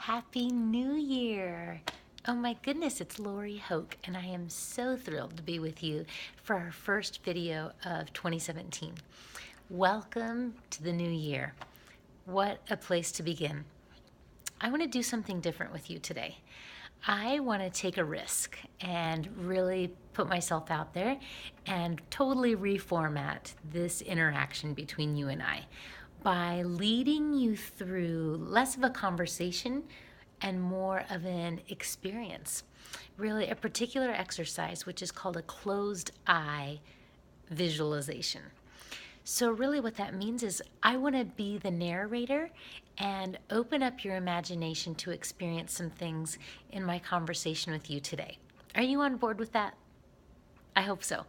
Happy New Year! Oh my goodness, it's Laurie Hock, and I am so thrilled to be with you for our first video of 2017. Welcome to the new year. What a place to begin. I want to do something different with you today. I want to take a risk and really put myself out there and totally reformat this interaction between you and I by leading you through less of a conversation and more of an experience. Really, a particular exercise which is called a closed eye visualization. So really what that means is I want to be the narrator and open up your imagination to experience some things in my conversation with you today. Are you on board with that? I hope so.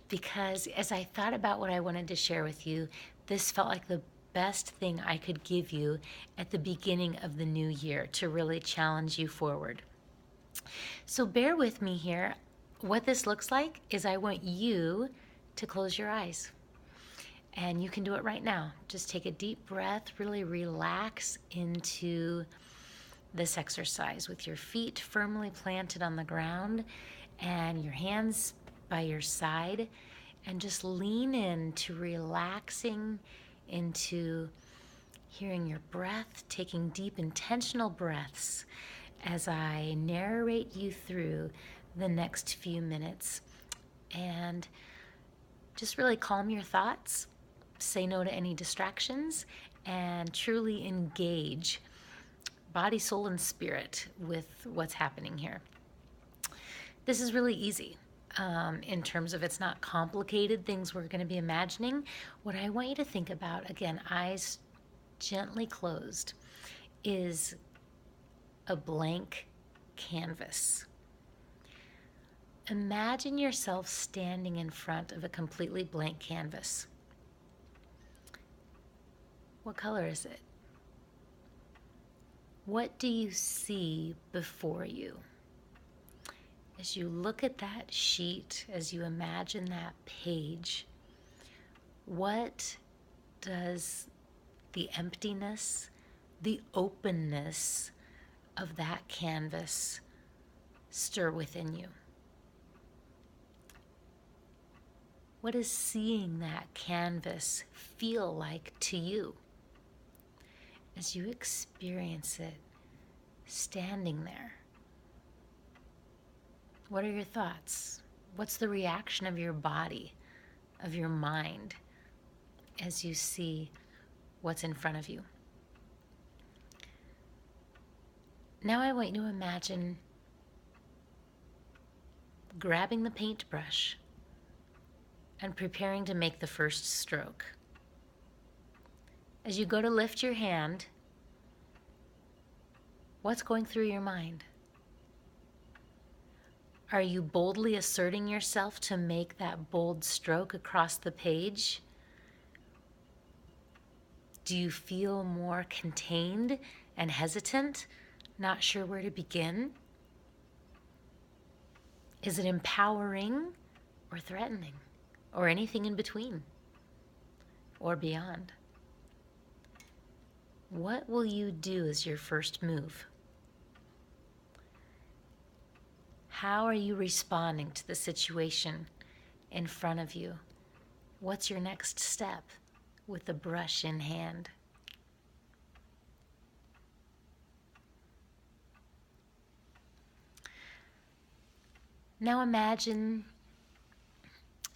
Because as I thought about what I wanted to share with you, this felt like the best thing I could give you at the beginning of the new year to really challenge you forward. So bear with me here. What this looks like is I want you to close your eyes. And you can do it right now. Just take a deep breath, really relax into this exercise with your feet firmly planted on the ground and your hands by your side, and just lean into relaxing into hearing your breath, taking deep intentional breaths as I narrate you through the next few minutes. And just really calm your thoughts, say no to any distractions, and truly engage body, soul, and spirit with what's happening here. This is really easy in terms of it's not complicated things we're going to be imagining. What I want you to think about, again, eyes gently closed, is a blank canvas. Imagine yourself standing in front of a completely blank canvas. What color is it? What do you see before you? As you look at that sheet, as you imagine that page, what does the emptiness, the openness of that canvas stir within you? What does seeing that canvas feel like to you as you experience it standing there? What are your thoughts? What's the reaction of your body, of your mind, as you see what's in front of you? Now I want you to imagine grabbing the paintbrush and preparing to make the first stroke. As you go to lift your hand, what's going through your mind? Are you boldly asserting yourself to make that bold stroke across the page? Do you feel more contained and hesitant, not sure where to begin? Is it empowering or threatening, or anything in between or beyond? What will you do as your first move? How are you responding to the situation in front of you? What's your next step with the brush in hand? Now imagine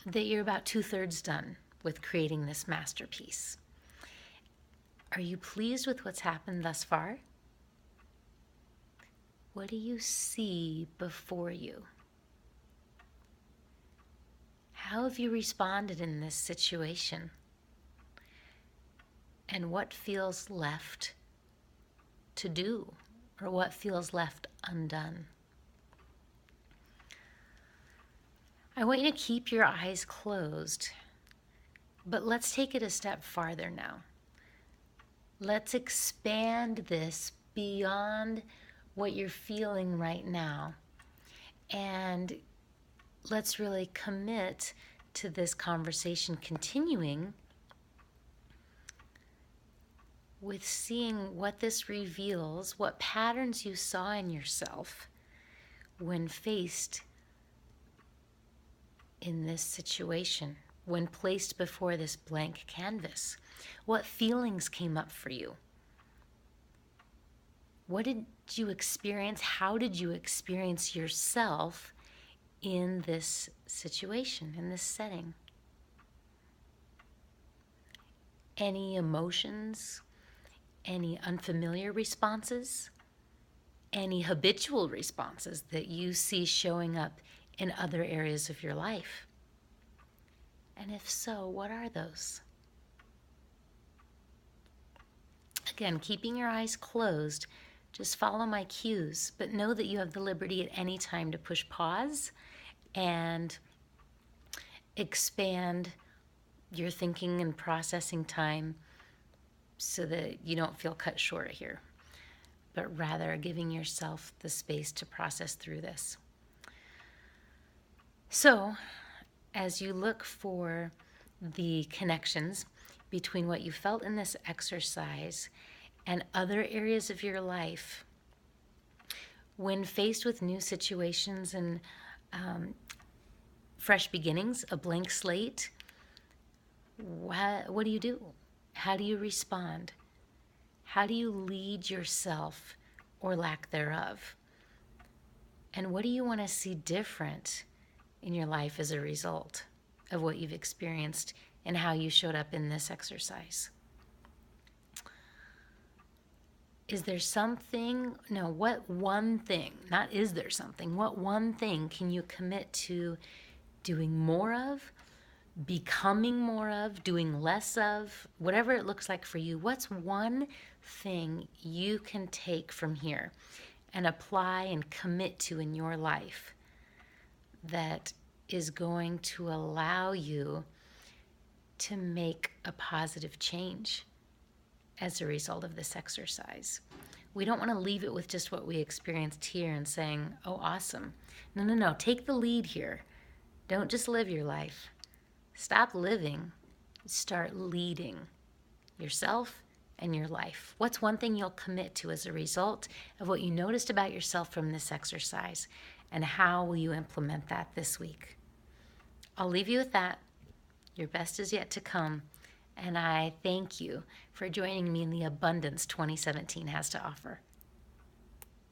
that you're about 2/3 done with creating this masterpiece. Are you pleased with what's happened thus far? What do you see before you? How have you responded in this situation? And what feels left to do, or what feels left undone? I want you to keep your eyes closed, but let's take it a step farther now. Let's expand this beyond what you're feeling right now, and let's really commit to this conversation continuing with seeing what this reveals, what patterns you saw in yourself when faced in this situation, when placed before this blank canvas. What feelings came up for you? What did you experience? How did you experience yourself in this situation, in this setting? Any emotions? Any unfamiliar responses? Any habitual responses that you see showing up in other areas of your life? And if so, what are those? Again, keeping your eyes closed, just follow my cues, but know that you have the liberty at any time to push pause and expand your thinking and processing time so that you don't feel cut short here, but rather giving yourself the space to process through this. So, as you look for the connections between what you felt in this exercise and other areas of your life, when faced with new situations and fresh beginnings, a blank slate, what do you do? How do you respond? How do you lead yourself or lack thereof? And what do you want to see different in your life as a result of what you've experienced and how you showed up in this exercise? Is there something, no, what one thing, not is there something, what one thing can you commit to doing more of, becoming more of, doing less of, whatever it looks like for you? What's one thing you can take from here and apply and commit to in your life that is going to allow you to make a positive change as a result of this exercise? We don't want to leave it with just what we experienced here and saying, oh, awesome. No. Take the lead here. Don't just live your life. Stop living. Start leading yourself and your life. What's one thing you'll commit to as a result of what you noticed about yourself from this exercise? And how will you implement that this week? I'll leave you with that. Your best is yet to come. And I thank you for joining me in the abundance 2017 has to offer.